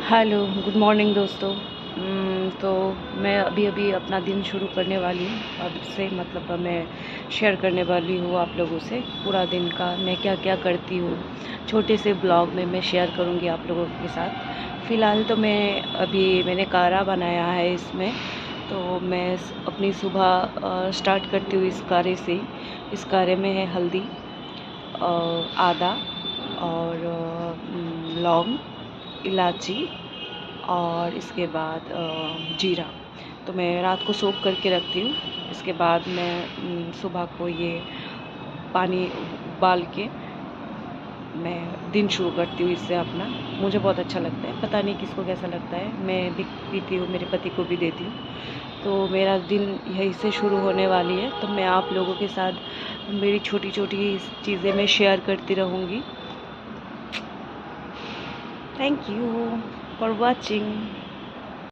Hello, good morning दोस्तों। तो मैं अभी अभी अपना दिन शुरू करने वाली हूँ। अब से मतलब मैं शेयर करने वाली हूँ आप लोगों से पूरा दिन का मैं क्या क्या करती हूँ। छोटे से ब्लॉग में मैं शेयर करूँगी आप लोगों के साथ। फ़िलहाल तो मैंने काढ़ा बनाया है इसमें। तो मैं अपनी सुबह स्टार्ट करती हूँ इस काढ़े से। इस काढ़े में है हल्दी, आदा और लौंग, इलायची और इसके बाद जीरा। तो मैं रात को सोख करके रखती हूँ। इसके बाद मैं सुबह को ये पानी उबाल के मैं दिन शुरू करती हूँ इससे अपना। मुझे बहुत अच्छा लगता है, पता नहीं किसको कैसा लगता है। मैं भी पीती हूँ, मेरे पति को भी देती हूँ। तो मेरा दिन यहीं से शुरू होने वाली है। तो मैं आप लोगों के साथ मेरी छोटी छोटी चीज़ें मैं शेयर करती रहूँगी। Thank you for watching.